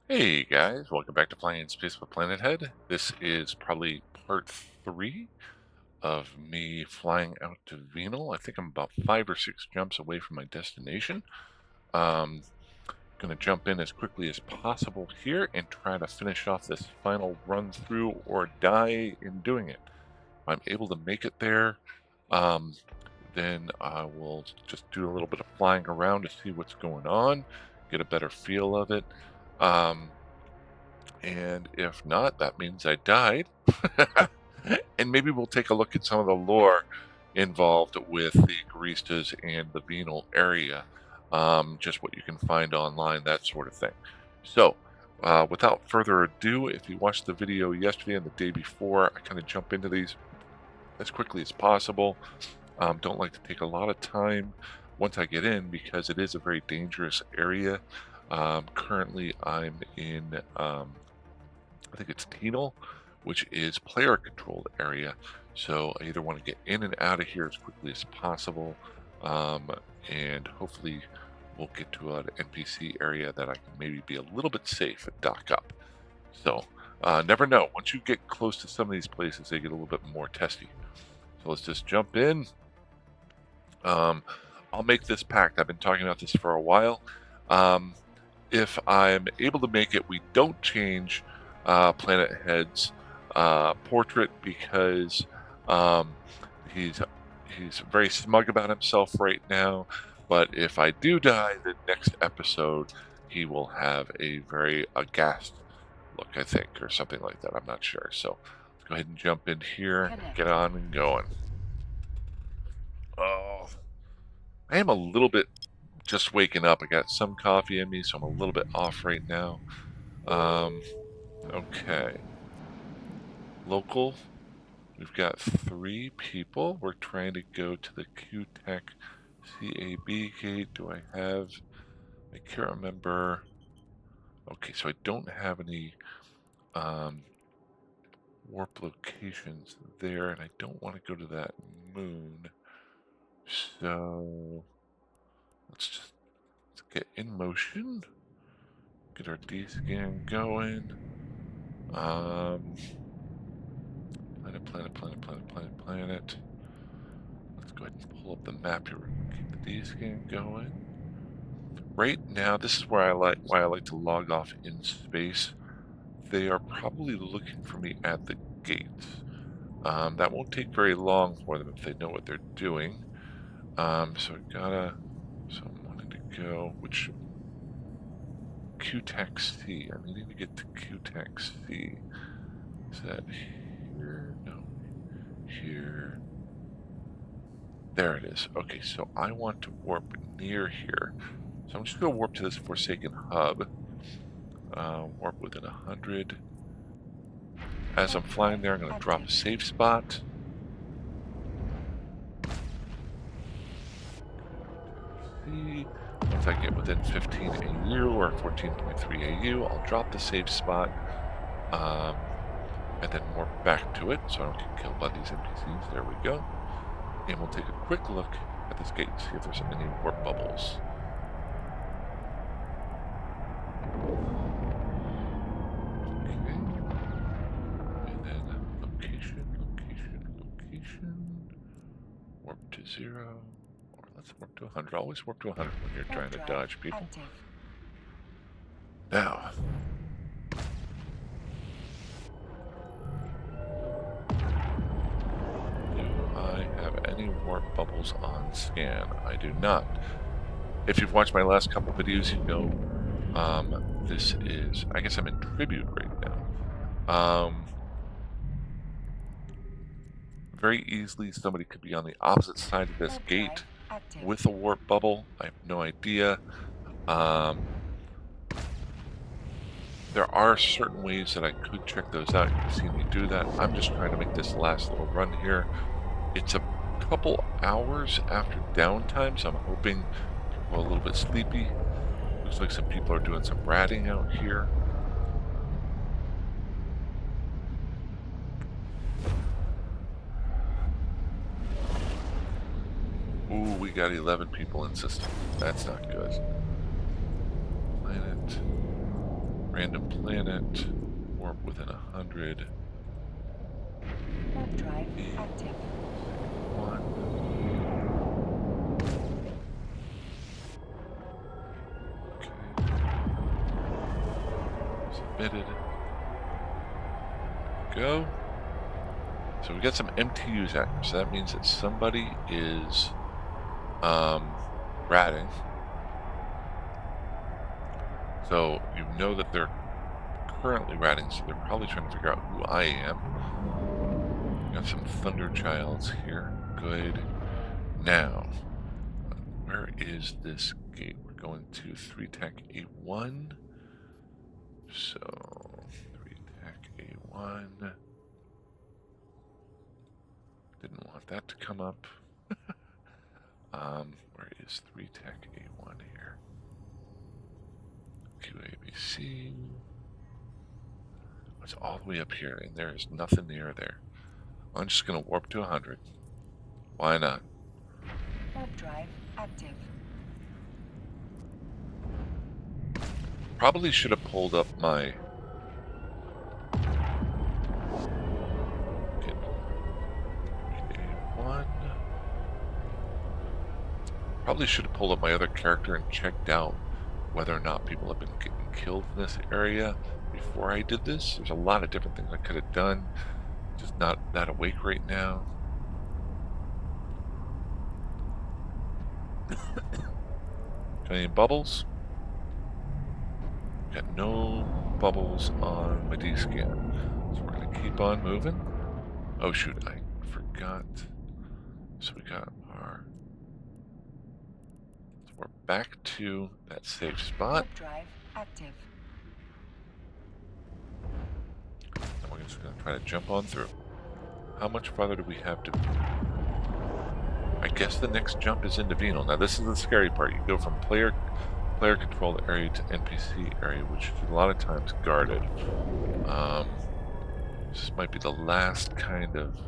Hey guys, welcome back to Flying in Space with Planet Head. This is probably part 3 of me flying out to Venal. I think I'm about 5 or 6 jumps away from my destination. Um, Gonna jump in as quickly as possible here and try to finish off this final run through or die in doing it. If I'm able to make it there, um, then I will just do a little bit of flying around to see what's going on, get a better feel of it. Um, And if not, that means I died. And maybe we'll take a look at some of the lore involved with the Garistas and the Venal area, just what you can find online, that sort of thing. So, without further ado, if you watched the video yesterday and the day before, I kind of jump into these as quickly as possible. Don't like to take a lot of time once I get in because it is a very dangerous area. Currently, I'm in I think it's Tenal, which is player controlled area. So I either want to get in and out of here as quickly as possible, um, and hopefully we'll get to an NPC area that I can maybe be a little bit safe and dock up. So never know. Once you get close to some of these places, they get a little bit more testy. So let's just jump in. Um, I'll make this pact. I've been talking about this for a while. Um, if I'm able to make it, we don't change Planet Head's portrait because um, he's he's very smug about himself right now. But if I do die, the next episode he will have a very aghast look, I think, or something like that. I'm not sure. So let's go ahead and jump in here, get on and going. Oh, I am a little bit just waking up. I got some coffee in me, so I'm a little bit off right now. Okay. Local, we've got 3 people. We're trying to go to the Q-Tech CAB gate. Do I have... I can't remember. Okay, so I don't have any warp locations there, and I don't want to go to that moon. So let's get in motion. Get our D-scan going. Planet. Let's go ahead and pull up the map here. Keep the D-scan going. Right now, this is why I like to log off in space. They are probably looking for me at the gates. That won't take very long for them if they know what they're doing. So I'm wanting to go, which Q-Tech C. I'm needing to get to Q-Tech C. Is that here? No. Here. There it is. Okay, so I want to warp near here. So I'm just going to warp to this Forsaken hub. Warp within 100. As I'm flying there, I'm going to drop a safe spot. See, once I get within 15 AU or 14.3 AU, I'll drop the safe spot. And then warp back to it so I don't get killed by these NPCs. There we go. And we'll take a quick look at this gate, see if there's any warp bubbles. Okay. And then location. Warp to 0. Or let's warp to 100. Always warp to 100 when you're trying to dodge people. Now. I have any warp bubbles on scan? I do not. If you've watched my last couple videos, you know this is... I guess I'm in tribute right now. Very easily somebody could be on the opposite side of this gate with a warp bubble. I have no idea. There are certain ways that I could check those out. You've seen me do that. I'm just trying to make this last little run here. It's a couple hours after downtime, so I'm hoping people are a little bit sleepy. Looks like some people are doing some ratting out here. Ooh, we got 11 people in system. That's not good. Planet. Random planet. Warp within 100. Warp drive active. 1. Okay. Submitted. Go. So we got some MTUs active, so that means that somebody is ratting. So you know that they're currently ratting, so they're probably trying to figure out who I am. Got some Thunder Childs here. Good. Now, where is this gate? We're going to 3-Tech A1. So, 3-Tech A1. Didn't want that to come up. Where is 3-Tech A1 here? QABC. It's all the way up here, and there is nothing near there. I'm just going to warp to 100. Why not? Warp drive active. Probably should have pulled up my... A1. Probably should have pulled up my other character and checked out whether or not people have been getting killed in this area before I did this. There's a lot of different things I could have done. Just not that awake right now. Got any bubbles? Got no bubbles on my D-scan. So we're going to keep on moving. Oh shoot, I forgot. So we got our... So we're back to that safe spot. Warp drive active. And we're just going to try to jump on through. How much farther do we have to... I guess the next jump is into Venal. Now this is the scary part. You go from player controlled area to NPC area, which is a lot of times guarded. This might be the last kind of...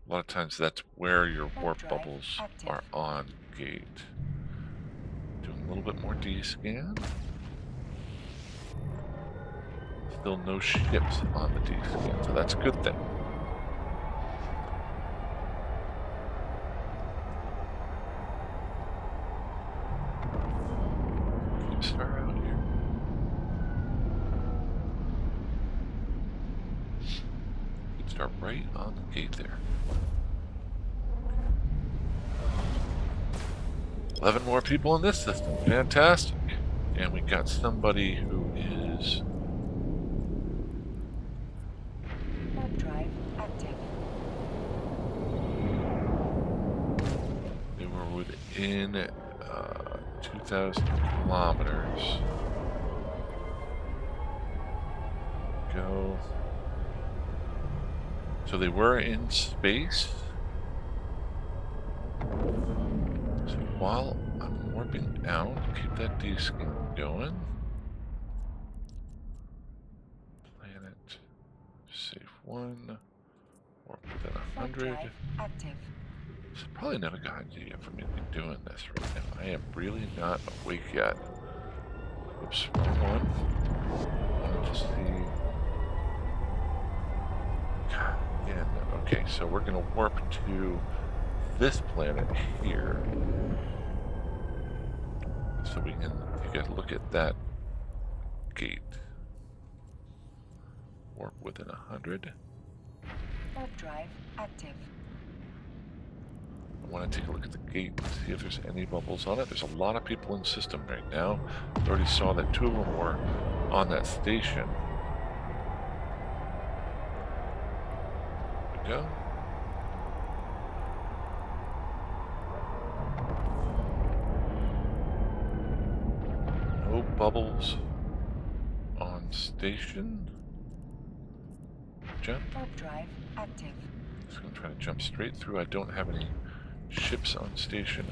A lot of times that's where your warp bubbles are on gate. Doing a little bit more D-scan. Still no ships on the D-scan, so that's a good thing. Keep star out here. Keep star right on the gate there. 11 more people in this system. Fantastic. And we got somebody who is... Warp drive active. They were within 2,000 kilometers. Go. So they were in space. So while I'm warping out, keep that D-scan going. Planet, safe 1, warp within 100. Warp drive active. It's probably not a good idea for me to be doing this right now. I am really not awake yet. Oops, wrong one. I wanted to see... Again, okay, so we're going to warp to this planet here. So we can take a look at that gate. Warp within 100. Warp drive active. I want to take a look at the gate and see if there's any bubbles on it. There's a lot of people in system right now. I already saw that 2 of them were on that station. There we go. No bubbles on station. Jump. Warp drive active. Just going to try to jump straight through. I don't have any ships on station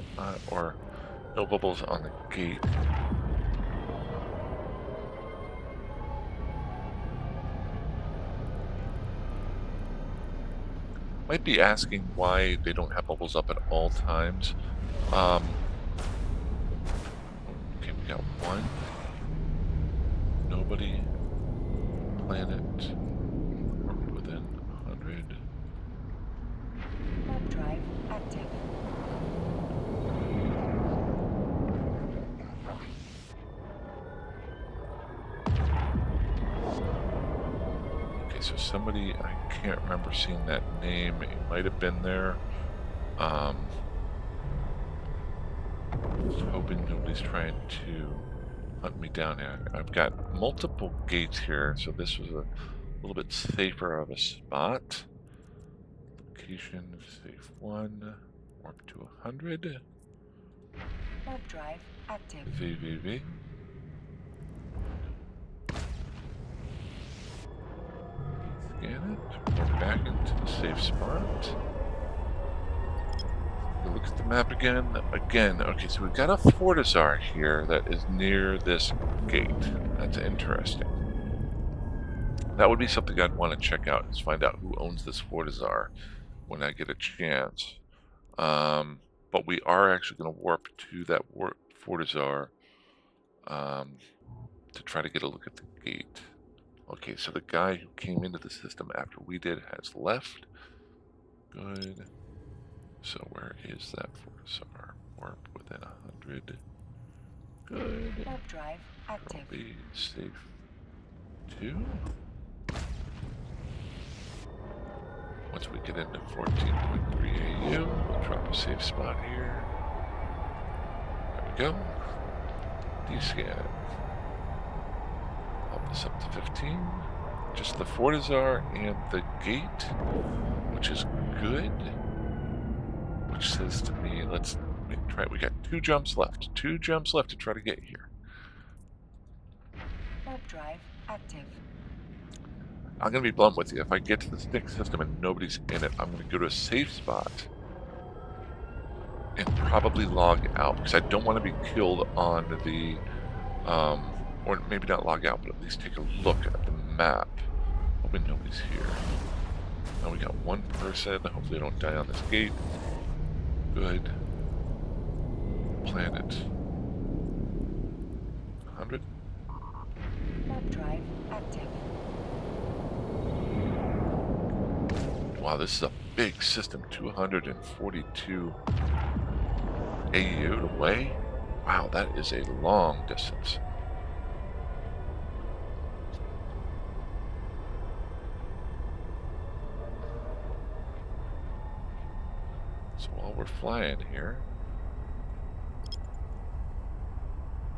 or no bubbles on the gate. Might be asking why they don't have bubbles up at all times. Okay, we got 1. so somebody, I can't remember seeing that name. It might have been there. Hoping nobody's trying to hunt me down here. I've got multiple gates here, so this was a little bit safer of a spot. Location, safe 1, warp to 100. Warp drive active. VVV. Scan it. Warp back into the safe spot. Look at the map again. Okay, so we've got a Fortizar here that is near this gate. That's interesting. That would be something I'd want to check out, is find out who owns this Fortizar when I get a chance. But we are actually going to warp to that Fortizar to try to get a look at the gate. Okay, so the guy who came into the system after we did has left. Good. So where is that Fortizar? Warp within 100. Good. Warp drive active. Probably safe 2. Once we get into 14.3 AU, we'll drop a safe spot here. There we go. Descan it. Up this up to 15. Just the Fortizar and the gate, which is good. Which says to me, let's try it. We got 2 jumps left. 2 jumps left to try to get here. Warp drive active. I'm going to be blunt with you. If I get to the stick system and nobody's in it, I'm going to go to a safe spot and probably log out, because I don't want to be killed on the, or maybe not log out, but at least take a look at the map. Hoping nobody's here. Now we got 1 person. Hopefully they don't die on this gate. Good. Planet. 100. Warp drive active. Wow, this is a big system. 242 AU away. Wow, that is a long distance. So while we're flying here,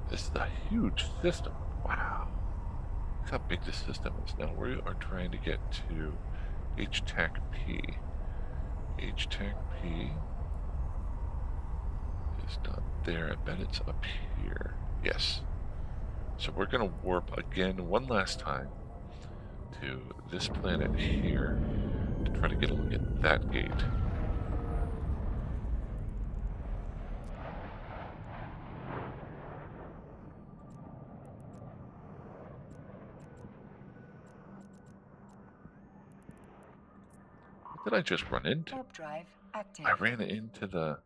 this is a huge system. Wow. Look how big this system is. Now we are trying to get to HTAC-P. HTAC-P is not there. I bet it's up here. Yes. So we're going to warp again one last time to this planet here to try to get a look at that gate. What did I just run into? Warp drive active. I ran into the...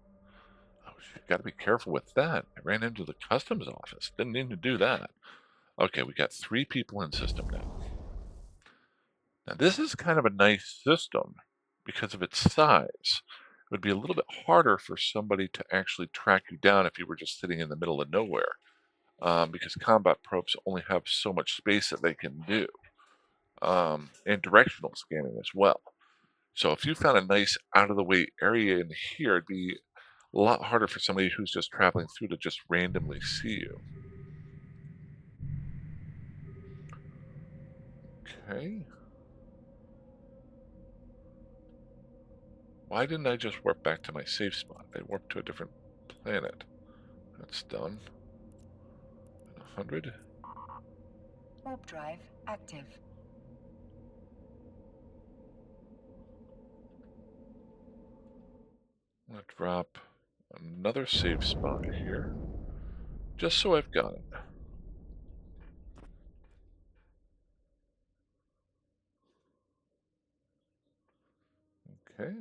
Oh, shit, gotta be careful with that. I ran into the customs office. Didn't need to do that. Okay, we got 3 people in system now. Now this is kind of a nice system because of its size. It would be a little bit harder for somebody to actually track you down if you were just sitting in the middle of nowhere, because combat probes only have so much space that they can do, and directional scanning as well. So if you found a nice out-of-the-way area in here, it'd be a lot harder for somebody who's just traveling through to just randomly see you. Okay. Why didn't I just warp back to my safe spot? I warped to a different planet. That's done. 100. Warp drive active. I'm going to drop another safe spot here, just so I've got it. Okay.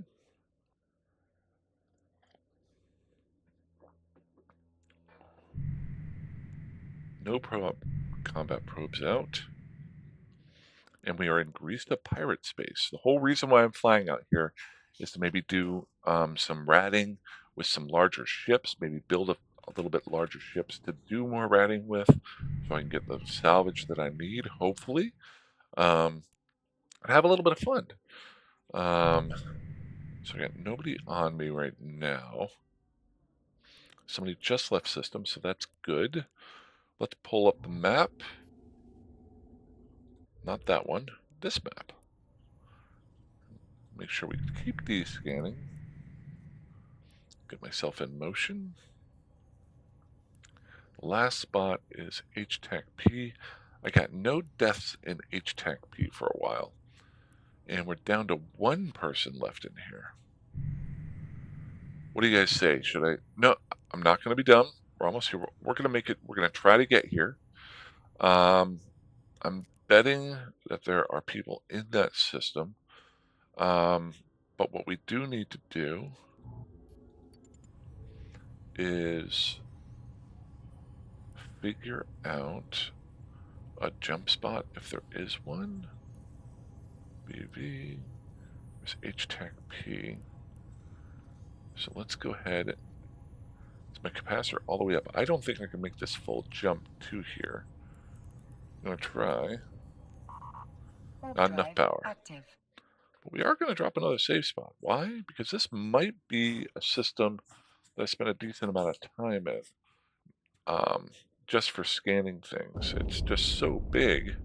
No combat probes out. And we are in Greasta pirate space. The whole reason why I'm flying out here is to maybe do some ratting with some larger ships, maybe build a little bit larger ships to do more ratting with, so I can get the salvage that I need, hopefully. and have a little bit of fun. So I got nobody on me right now. Somebody just left system, so that's good. Let's pull up the map. Not that one, this map. Make sure we keep these scanning. Get myself in motion. Last spot is HTAC-P. I got no deaths in HTAC-P for a while. And we're down to one person left in here. What do you guys say? Should I? No, I'm not going to be dumb. We're almost here. We're going to make it. We're going to try to get here. I'm betting that there are people in that system. But what we do need to do is figure out a jump spot if there is one. BV, there's HTAC-P. So let's go ahead. It's my capacitor all the way up. I don't think I can make this full jump to here. I'm going to try. Not enough power. Active. But we are going to drop another save spot. Why? Because this might be a system that I spent a decent amount of time in. Just for scanning things. It's just so big.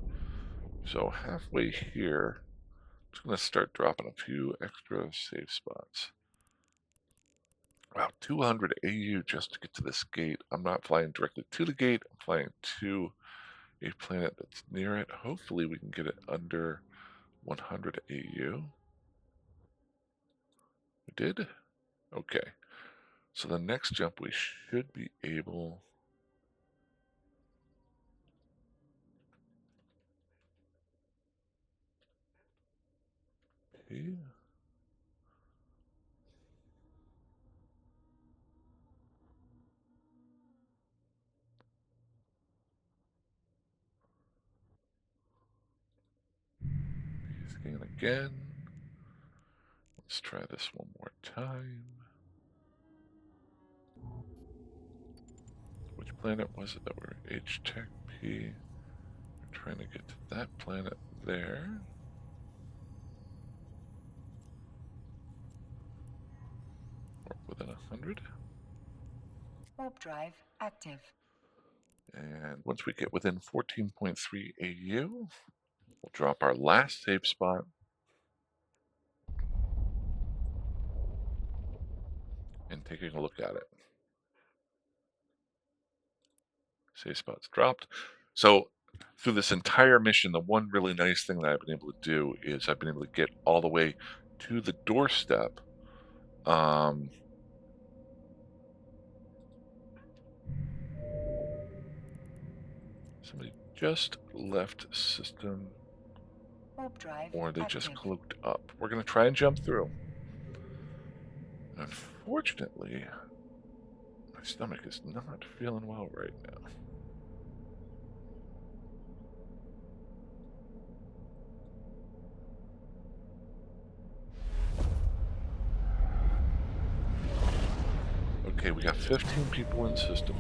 So halfway here, I'm just going to start dropping a few extra save spots. Wow, 200 AU just to get to this gate. I'm not flying directly to the gate. I'm flying to a planet that's near it. Hopefully we can get it under 100 AU. We did? Okay. So the next jump we should be able... Okay. Scan again. Let's try this one more time. Which planet was it that we were HTEC-P? We're trying to get to that planet there. Or within 100. Warp drive active. And once we get within 14.3 AU, we'll drop our last save spot. And taking a look at it. Save spot's dropped. So through this entire mission, the one really nice thing that I've been able to do is I've been able to get all the way to the doorstep. Somebody just left system. Warp drive Or they active. just cloaked up. We're going to try and jump through. Unfortunately, my stomach is not feeling well right now. Okay, we got 15 people in system.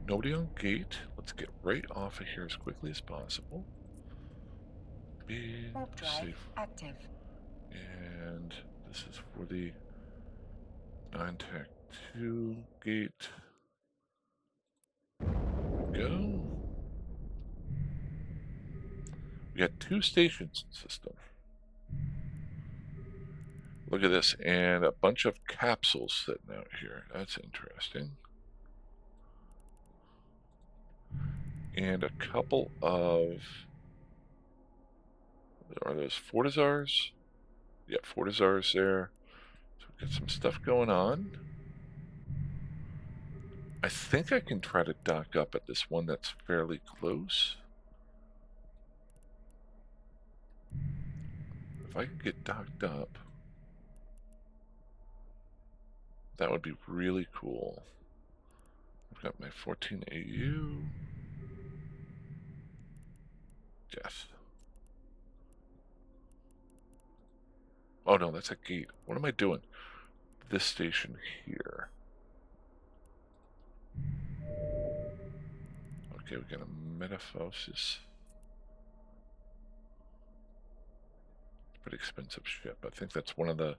Nobody on gate. Let's get right off of here as quickly as possible. Be Warp drive safe. active. And this is for the 9-Tech 2 gate. Go. We got 2 stations in system. Look at this, and a bunch of capsules sitting out here. That's interesting. And a couple of... Are those Fortizars? Yeah, Fortizars there. So we got some stuff going on. I think I can try to dock up at this one that's fairly close. If I can get docked up, that would be really cool. I've got my 14 AU. Yes. Oh no, that's a gate. What am I doing? This station here. Okay, we got a Metaphosis. pretty expensive ship. I think that's one of the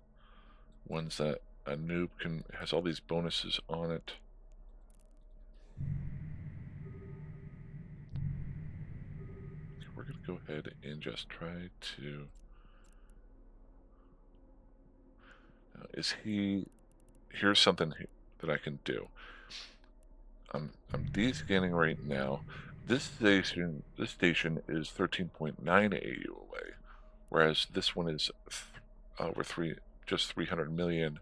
ones that a noob has all these bonuses on it. We're gonna go ahead and just try to. Here's something that I can do. I'm descanning right now. This station is 13.9 AU away, whereas this one is over just 300 million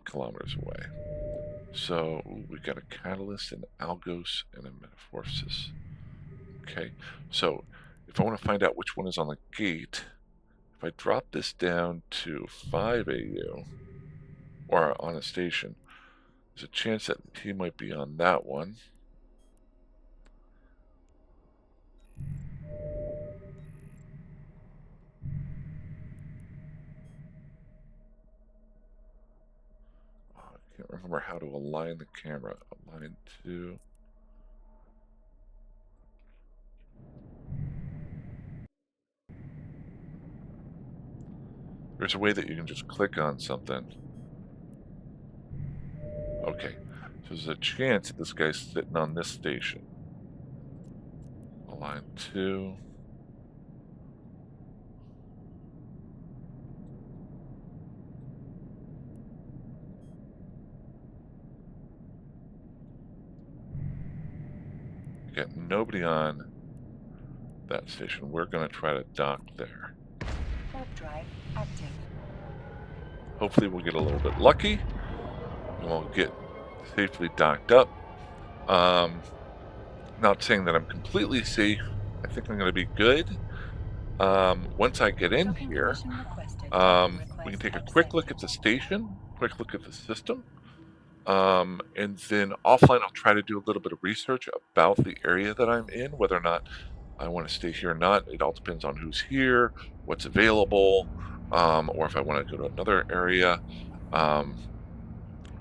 kilometers away. So we got a catalyst, an algos, and a metamorphosis. Okay, so if I want to find out which one is on the gate, if I drop this down to 5 AU, or on a station, there's a chance that he might be on that one. I can't remember how to align the camera. Align to. There's a way that you can just click on something. Okay, so there's a chance that this guy's sitting on this station. Align to. You got nobody on that station. We're going to try to dock there. Warp drive active. Hopefully we'll get a little bit lucky and we'll get safely docked up. Not saying that I'm completely safe. I think I'm going to be good. Once I get in here, we can take a quick look at the station, quick look at the system, and then offline I'll try to do a little bit of research about the area that I'm in, whether or not I want to stay here or not. It all depends on who's here, what's available, or if I want to go to another area.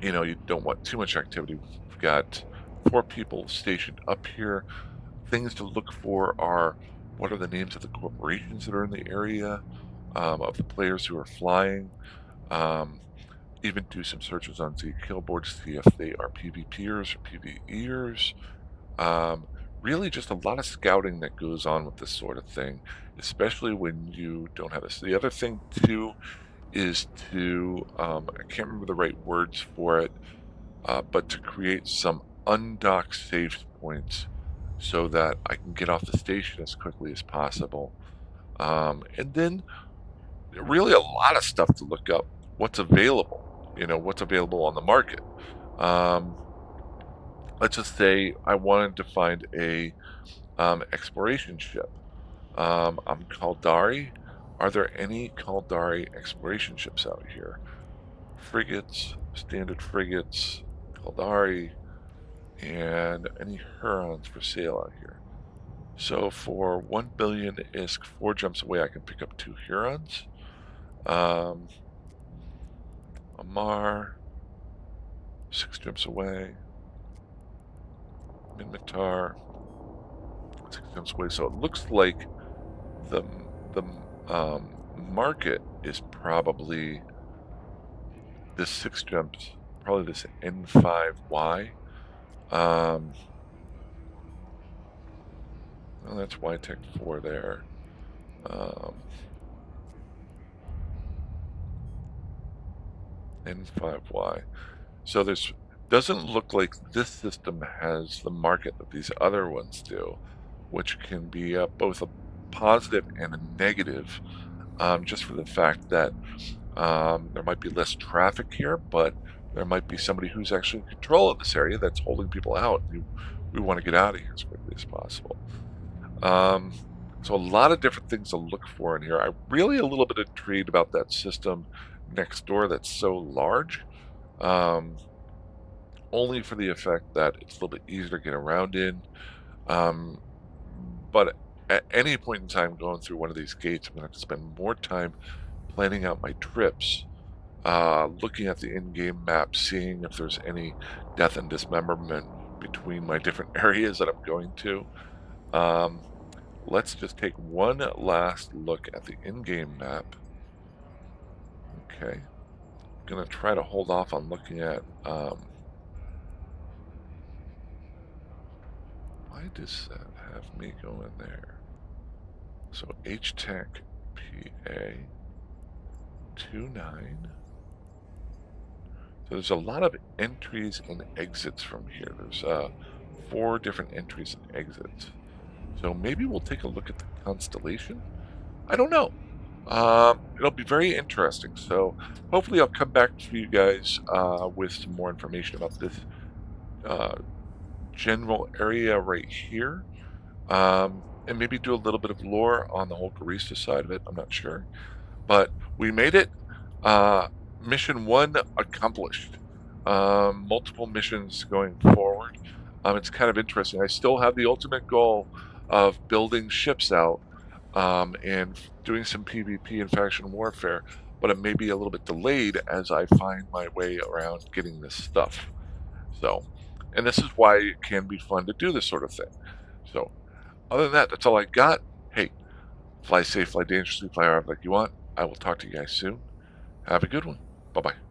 You don't want too much activity. We've got 4 people stationed up here. Things to look for are what are the names of the corporations that are in the area, of the players who are flying. Even do some searches on Z Killboard to see if they are PvPers or PvEers. Really just a lot of scouting that goes on with this sort of thing, especially when you don't have this. The other thing too is to, I can't remember the right words for it, but to create some undocked save points so that I can get off the station as quickly as possible. And then really a lot of stuff to look up. What's available, what's available on the market. Let's just say I wanted to find a exploration ship. I'm Caldari. Are there any Caldari exploration ships out here? Frigates, standard frigates, Caldari, and any Hurons for sale out here. So for 1 billion ISK, 4 jumps away, I can pick up 2 Hurons. Amar, 6 jumps away. Minmatar, 6 jumps away. So it looks like the market is probably this 6 jumps, probably this N5Y. Well, that's YTech 4 there. N5Y. So this doesn't look like this system has the market that these other ones do, which can be both a positive and a negative, just for the fact that there might be less traffic here, but there might be somebody who's actually in control of this area that's holding people out. We want to get out of here as quickly as possible. So a lot of different things to look for in here. I'm really a little bit intrigued about that system next door that's so large, only for the effect that it's a little bit easier to get around in. But at any point in time going through one of these gates, I'm going to have to spend more time planning out my trips, looking at the in-game map, seeing if there's any death and dismemberment between my different areas that I'm going to. let's just take one last look at the in-game map. Okay, gonna try to hold off on looking at, why does that have me go in there? So HTech PA 29. So there's a lot of entries and exits from here. There's 4 different entries and exits. So maybe we'll take a look at the constellation. I don't know. It'll be very interesting. So hopefully I'll come back to you guys with some more information about this uh, general area right here. And maybe do a little bit of lore on the whole barista side of it. I'm not sure. But we made it. Uh, mission 1 accomplished. Multiple missions going forward. It's kind of interesting. I still have the ultimate goal of building ships out and doing some PvP and faction warfare, but it may be a little bit delayed as I find my way around getting this stuff. So, and this is why it can be fun to do this sort of thing. So, other than that, that's all I got. Hey, fly safe, fly dangerously, fly hard like you want. I will talk to you guys soon. Have a good one. Bye bye.